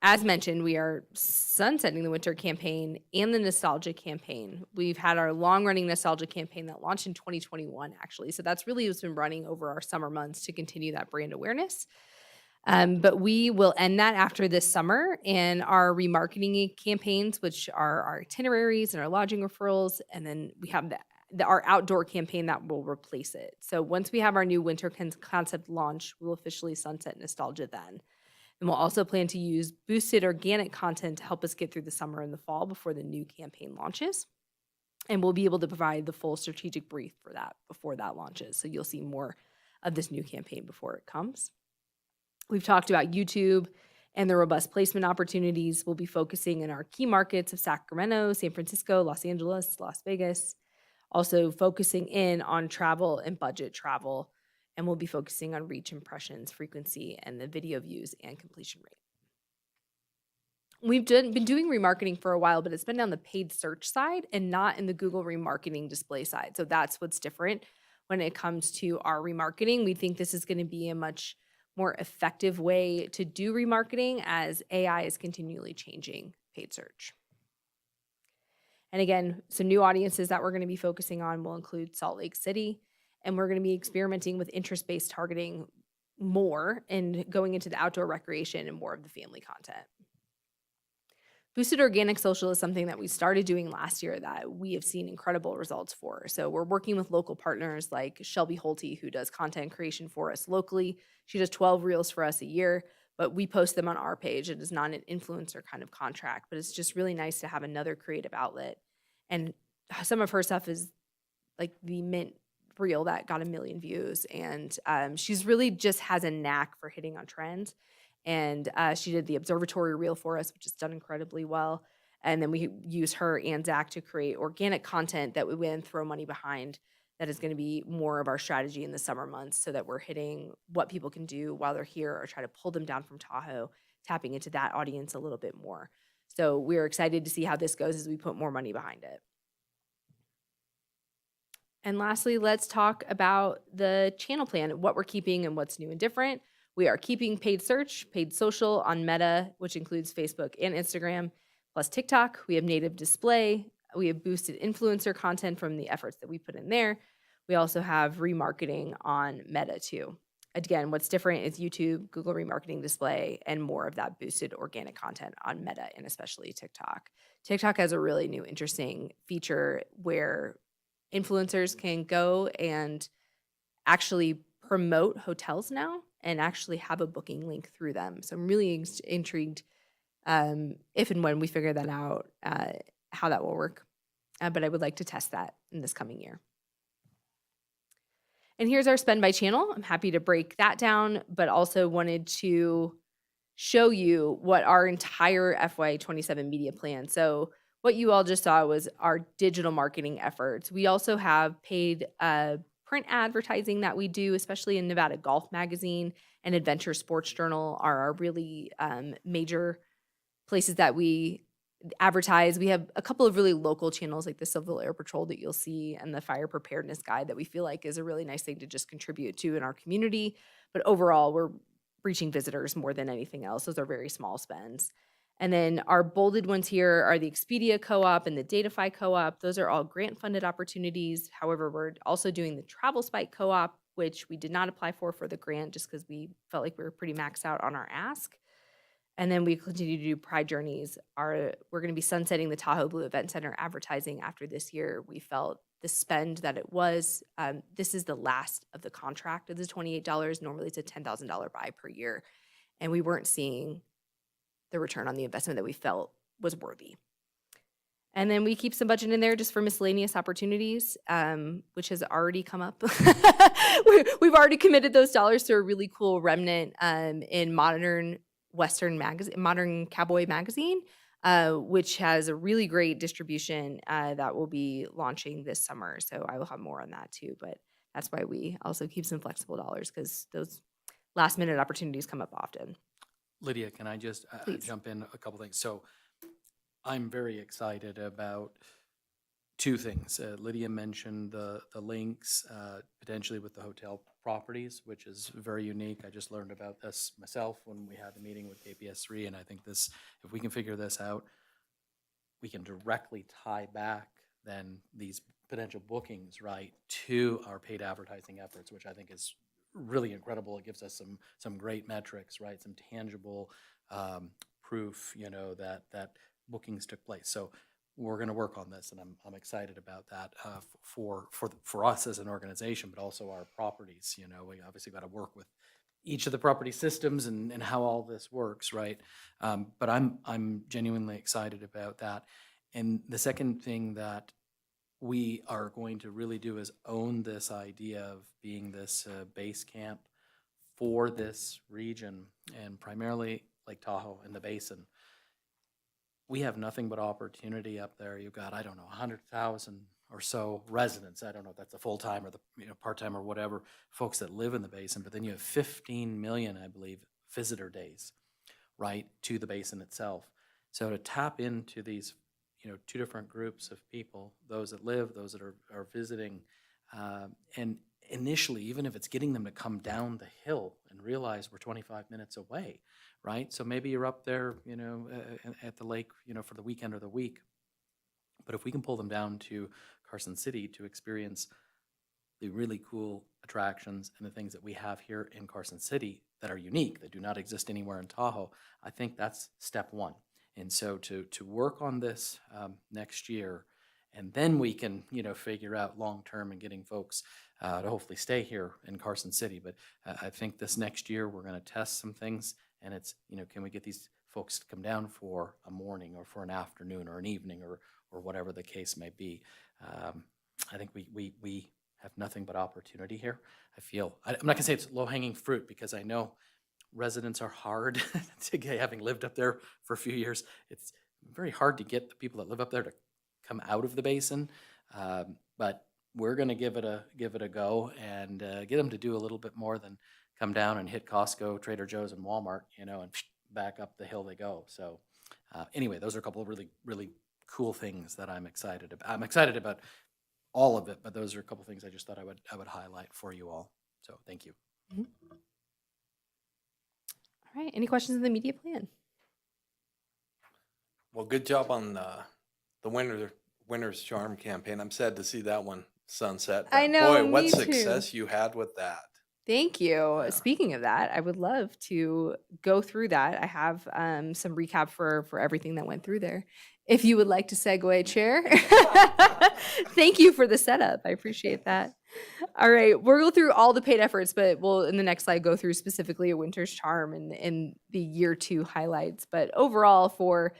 As mentioned, we are sunsetting the winter campaign and the nostalgia campaign. We've had our long-running nostalgia campaign that launched in 2021, actually. So that's really what's been running over our summer months to continue that brand awareness. But we will end that after this summer, and our remarketing campaigns, which are our itineraries and our lodging referrals, and then we have our outdoor campaign that will replace it. So once we have our new winter concept launch, we'll officially sunset nostalgia then. And we'll also plan to use boosted organic content to help us get through the summer and the fall before the new campaign launches. And we'll be able to provide the full strategic brief for that before that launches. So you'll see more of this new campaign before it comes. We've talked about YouTube and the robust placement opportunities. We'll be focusing in our key markets of Sacramento, San Francisco, Los Angeles, Las Vegas. Also focusing in on travel and budget travel. And we'll be focusing on reach, impressions, frequency, and the video views and completion rate. We've been doing remarketing for a while, but it's been on the paid search side and not in the Google remarketing display side. So that's what's different when it comes to our remarketing. We think this is going to be a much more effective way to do remarketing as AI is continually changing paid search. And again, some new audiences that we're going to be focusing on will include Salt Lake City. And we're going to be experimenting with interest-based targeting more and going into the outdoor recreation and more of the family content. Boosted organic social is something that we started doing last year that we have seen incredible results for. So we're working with local partners like Shelby Holte, who does content creation for us locally. She does 12 reels for us a year, but we post them on our page. It is not an influencer kind of contract, but it's just really nice to have another creative outlet. And some of her stuff is like the Mint reel that got 1 million views, and she's really just has a knack for hitting on trends. And she did the observatory reel for us, which has done incredibly well. And then we use her and Zach to create organic content that we then throw money behind. That is going to be more of our strategy in the summer months, so that we're hitting what people can do while they're here, or try to pull them down from Tahoe, tapping into that audience a little bit more. So we're excited to see how this goes as we put more money behind it. And lastly, let's talk about the channel plan, what we're keeping and what's new and different. We are keeping paid search, paid social on Meta, which includes Facebook and Instagram, plus TikTok. We have native display. We have boosted influencer content from the efforts that we put in there. We also have remarketing on Meta too. Again, what's different is YouTube, Google remarketing display, and more of that boosted organic content on Meta and especially TikTok. TikTok has a really new, interesting feature where influencers can go and actually promote hotels now and actually have a booking link through them. So I'm really intrigued if and when we figure that out, how that will work. But I would like to test that in this coming year. And here's our spend by channel. I'm happy to break that down, but also wanted to show you what our entire FY27 media plan. So what you all just saw was our digital marketing efforts. We also have paid print advertising that we do, especially in Nevada Golf Magazine and Adventure Sports Journal are our really major places that we advertise. We have a couple of really local channels like the Civil Air Patrol that you'll see and the Fire Preparedness Guide that we feel like is a really nice thing to just contribute to in our community. But overall, we're reaching visitors more than anything else. Those are very small spends. And then our bolded ones here are the Expedia Co-op and the Datafy Co-op. Those are all grant-funded opportunities. However, we're also doing the Travel Spike Co-op, which we did not apply for the grant just because we felt like we were pretty maxed out on our ask. And then we continue to do Pride Journeys. We're going to be sunsetting the Tahoe Blue Event Center advertising after this year. We felt the spend that it was, this is the last of the contract of the $28. Normally it's a $10,000 buy per year. And we weren't seeing the return on the investment that we felt was worthy. And then we keep some budget in there just for miscellaneous opportunities, which has already come up. We've already committed those dollars to a really cool remnant in Modern Western magazine, Modern Cowboy magazine, which has a really great distribution that will be launching this summer. So I will have more on that too. But that's why we also keep some flexible dollars, because those last minute opportunities come up often. Lydia, can I just Please. jump in a couple things? So I'm very excited about two things. Lydia mentioned the links potentially with the hotel properties, which is very unique. I just learned about this myself when we had the meeting with KPS3, and I think this, if we can figure this out, we can directly tie back then these potential bookings, right, to our paid advertising efforts, which I think is really incredible. It gives us some great metrics, right, some tangible proof, that bookings took place. So we're going to work on this, and I'm excited about that for us as an organization, but also our properties. We obviously got to work with each of the property systems and how all this works, right? But I'm genuinely excited about that. And the second thing that we are going to really do is own this idea of being this base camp for this region, and primarily Lake Tahoe and the basin. We have nothing but opportunity up there. You've got, 100,000 or so residents. I don't know if that's the full-time or the part-time or whatever, folks that live in the basin, but then you have 15 million, I believe, visitor days, right, to the basin itself. So to tap into these, two different groups of people, those that live, those that are visiting, and initially, even if it's getting them to come down the hill and realize we're 25 minutes away, right? So maybe you're up there, at the lake, for the weekend or the week. But if we can pull them down to Carson City to experience the really cool attractions and the things that we have here in Carson City that are unique, that do not exist anywhere in Tahoe, I think that's step one. And so to work on this next year, and then we can, figure out long-term and getting folks to hopefully stay here in Carson City. But I think this next year, we're going to test some things, and it's, can we get these folks to come down for a morning or for an afternoon or an evening or whatever the case may be. I think we have nothing but opportunity here. I feel, I'm not gonna say it's low-hanging fruit, because I know residents are hard to get, having lived up there for a few years. It's very hard to get the people that live up there to come out of the basin. But we're gonna give it a go and get them to do a little bit more than come down and hit Costco, Trader Joe's, and Walmart, and back up the hill they go. So anyway, those are a couple of really, really cool things that I'm excited about. I'm excited about all of it, but those are a couple of things I just thought I would highlight for you all. So thank you. Mm-hmm. All right. Any questions on the media plan? Well, good job on the Winter's Charm campaign. I'm sad to see that one sunset. I but know, Boy, what me too. success you had with that. Thank you. Yeah. Speaking of that, I would love to go through that. I have some recap for everything that went through there. If you would like to segue, Chair. Thank you for the setup. I appreciate that. All right, we'll go through all the paid efforts, but we'll, in the next slide, go through specifically a Winter's Charm and the year 2 highlights. But overall, for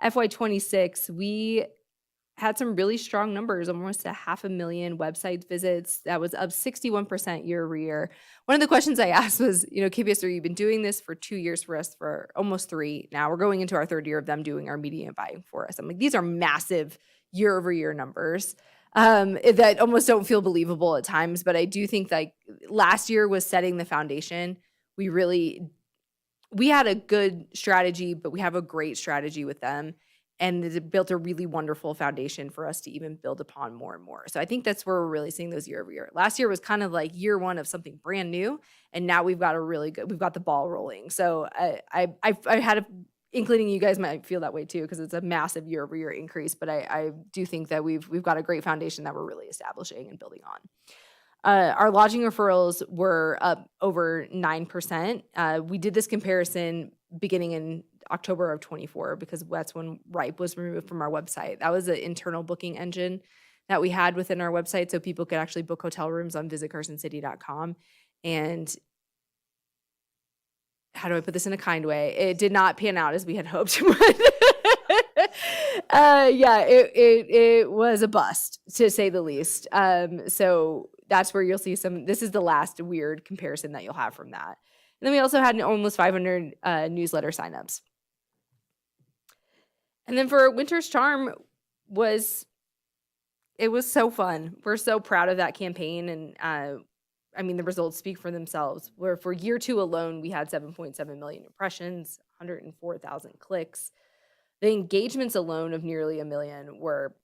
FY26, we had some really strong numbers, almost 500,000 website visits. That was up 61% year over year. One of the questions I asked was, KPS3, you've been doing this for 2 years for us, for almost 3. Now we're going into our 3rd year of them doing our media buying for us. I'm like, these are massive year over year numbers that almost don't feel believable at times. But I do think like last year was setting the foundation. We had a good strategy, but we have a great strategy with them. And it built a really wonderful foundation for us to even build upon more and more. So I think that's where we're really seeing those year over year. Last year was kind of like year 1 of something brand new. And now we've got we've got the ball rolling. So I had an inkling you guys might feel that way too, because it's a massive year over year increase. But I do think that we've got a great foundation that we're really establishing and building on. Our lodging referrals were up over 9%. We did this comparison beginning in October of 24, because that's when RIPE was removed from our website. That was an internal booking engine that we had within our website, so people could actually book hotel rooms on visitcarsoncity.com. And how do I put this in a kind way? It did not pan out as we had hoped it would. Yeah, it was a bust to say the least. So that's where you'll see some. This is the last weird comparison that you'll have from that. And then we also had almost 500 newsletter signups. And then for Winter's Charm it was so fun. We're so proud of that campaign, and I mean the results speak for themselves. Where for year 2 alone, we had 7.7 million impressions, 104,000 clicks. The engagements alone of nearly 1 million were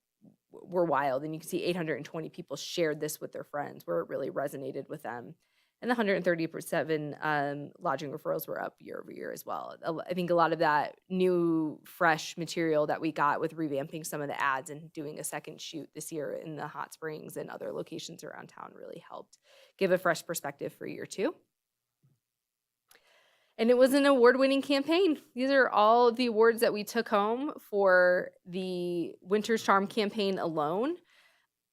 wild, and you can see 820 people shared this with their friends, where it really resonated with them. And the 137 lodging referrals were up year over year as well. I think a lot of that new, fresh material that we got with revamping some of the ads and doing a second shoot this year in the hot springs and other locations around town really helped give a fresh perspective for year 2. And it was an award-winning campaign. These are all the awards that we took home for the Winter's Charm campaign alone.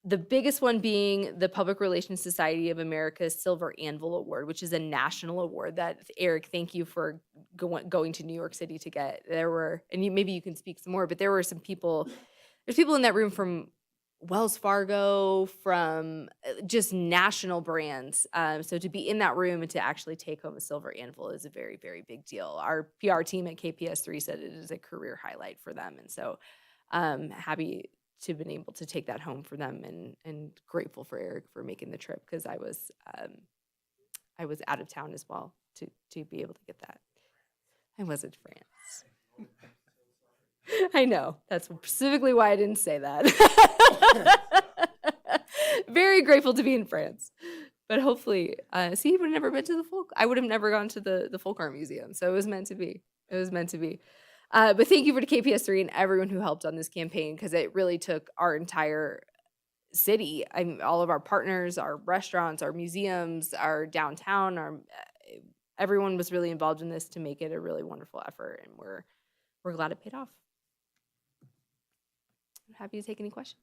The biggest one being the Public Relations Society of America's Silver Anvil Award, which is a national award that, Eric, thank you for going to New York City to get. There were, and maybe you can speak some more, but there were some people, there's people in that room from Wells Fargo, from just national brands. So to be in that room and to actually take home a silver anvil is a very, very big deal. Our PR team at KPS3 said it is a career highlight for them. And so happy to have been able to take that home for them, and grateful for Eric for making the trip, because I was out of town as well to be able to get that. I was in France. I know. That's specifically why I didn't say that. Very grateful to be in France. But hopefully, see, he would have never been to the folk. I would have never gone to the folk art museum. So it was meant to be. It was meant to be. But thank you for the KPS3 and everyone who helped on this campaign, because it really took our entire city. All of our partners, our restaurants, our museums, our downtown, everyone was really involved in this to make it a really wonderful effort, and we're glad it paid off. I'm happy to take any questions.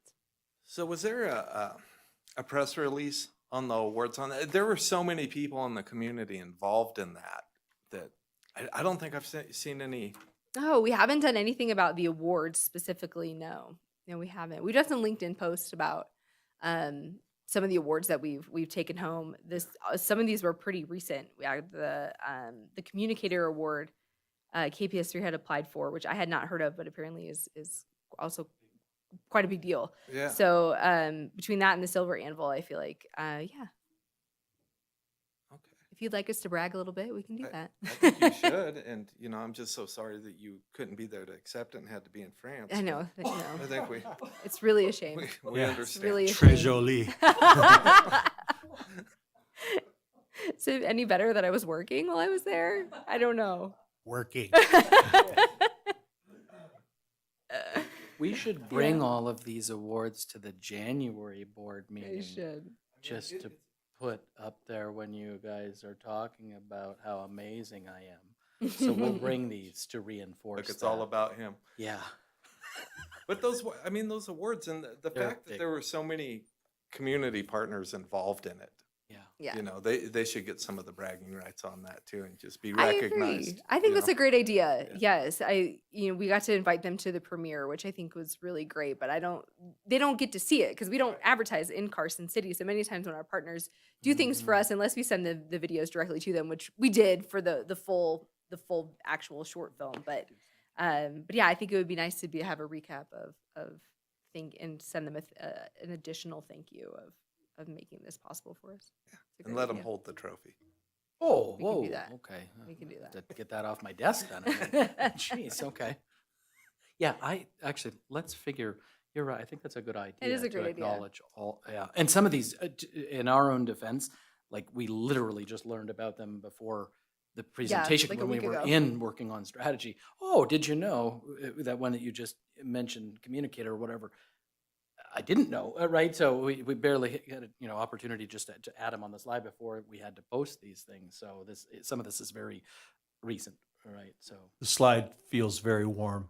So was there a press release on the awards on that? There were so many people in the community involved in that I don't think I've seen any. Oh, we haven't done anything about the awards specifically. No, we haven't. We've done some LinkedIn posts about some of the awards that we've taken home. Some of these were pretty recent. We had the Communicator Award KPS3 had applied for, which I had not heard of, but apparently is also quite a big deal. Yeah. So between that and the Silver Anvil, I feel like, yeah. Okay. If you'd like us to brag a little bit, we can do that. I think you should, and I'm just so sorry that you couldn't be there to accept it and had to be in France. I know. I think It's really a shame. we Yeah. understand. Really a Très shame. joli. Is it any better that I was working while I was there? I don't know. Working. We should bring all of these awards to the January board I meeting. should. Just to put up there when you guys are talking about how amazing I am. So we'll bring these to reinforce Look, it's all that. about him. Yeah. But those awards and the They're fact that big. there were so many community partners involved in it, Yeah. Yeah. they should get some of the bragging rights on that too, and just be I recognized. agree. I think that's a great idea. Yeah. Yes. We got to invite them to the premiere, which I think was really great, but they don't get to see it because we don't advertise in Carson City. So many times when our partners do things for us, unless we send the videos directly to them, which we did for the full actual short film. But yeah, I think it would be nice to have a recap of and send them an additional thank you of making this possible for us. It's a And great let them idea. hold the trophy. Oh, We can do whoa. that. Okay. We can do that. To get that off my desk then. I mean, Jeez, okay. Yeah, let's figure, you're right. I think that's a good idea. is a to great idea. acknowledge all, yeah. And some of these, in our own defense, like we literally just learned about them before the presentation like a when we week were ago. working on strategy. Oh, did you know that one that you just mentioned, communicator or whatever? I didn't know, right? So we barely had an opportunity just to add them on the slide before we had to post these things. So some of this is very recent, right? So The slide feels very warm,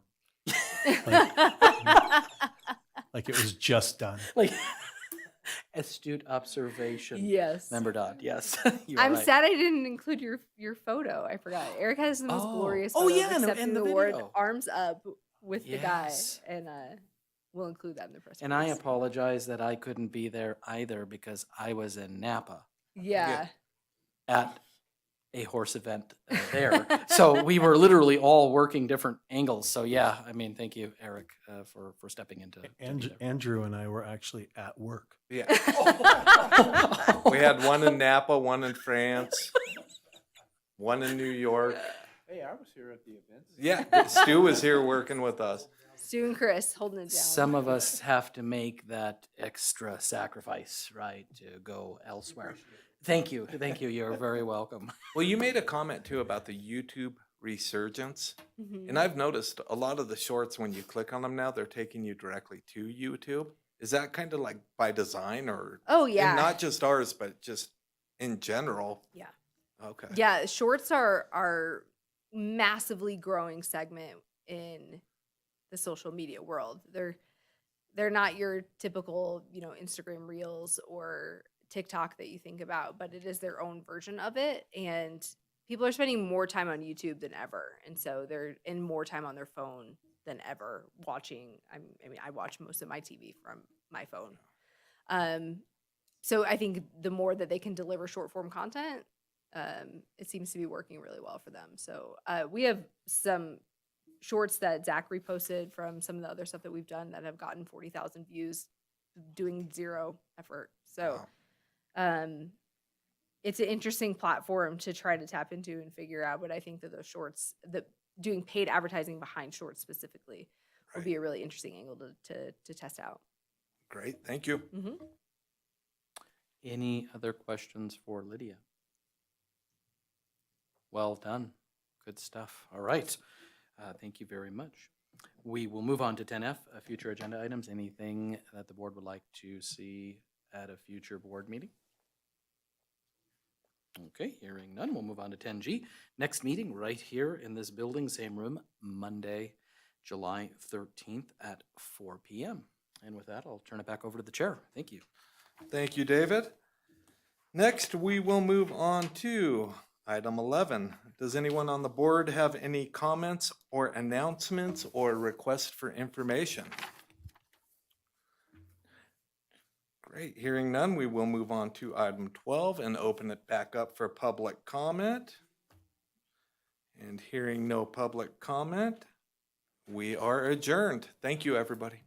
like it was just done. like astute observation. Yes. Member Dodd, yes. You I'm are right. sad I didn't include your photo. I forgot. Eric has the most Oh. glorious Oh, photo of yeah, and accepting the the award, video. arms up, with the guy, Yes. and we'll include that in the press And I release. apologize that I couldn't be there either because I was in Napa Yeah. at a horse event there. So we were literally all working different angles. So yeah, I mean, thank you, Eric, for stepping into. to be there. Andrew and I were actually at work. Yeah. We had one in Napa, one in France, one in New York. Hey, I was here at the event. Yeah, Stu was here working with us. Stu and Chris holding it down. Some of us have to make that extra sacrifice, right, to go elsewhere. Thank you. Thank you. You're very welcome. Well, you made a comment too about the YouTube resurgence. Mhm. And I've noticed a lot of the shorts, when you click on them now, they're taking you directly to YouTube. Is that kind of like by design or? Oh And yeah. not just ours, but just in general? Yeah. Okay. Yeah, shorts are massively growing segment in the social media world. They're not your typical, Instagram Reels or TikTok that you think about, but it is their own version of it. And people are spending more time on YouTube than ever. And so they're in more time on their phone than ever watching. I watch most of my TV from my phone. So I think the more that they can deliver short form content, it seems to be working really well for them. So we have some shorts that Zach reposted from some of the other stuff that we've done that have gotten 40,000 views doing zero effort. So it's an interesting platform to try to tap into and figure out. But I think that those shorts, that doing paid advertising behind shorts specifically, will be a really interesting angle to test out. Great. Thank you. Mm-hmm. Any other questions for Lydia? Well done. Good stuff. All right. Thank you very much. We will move on to 10F, future agenda items. Anything that the board would like to see at a future board meeting? Okay, hearing none, we'll move on to 10G. Next meeting right here in this building, same room, Monday, July 13th at 4 p.m. And with that, I'll turn it back over to the chair. Thank you. Thank you, David. Next, we will move on to item 11. Does anyone on the board have any comments or announcements or requests for information? Great. Hearing none, we will move on to item 12 and open it back up for public comment. And hearing no public comment, we are adjourned. Thank you, everybody.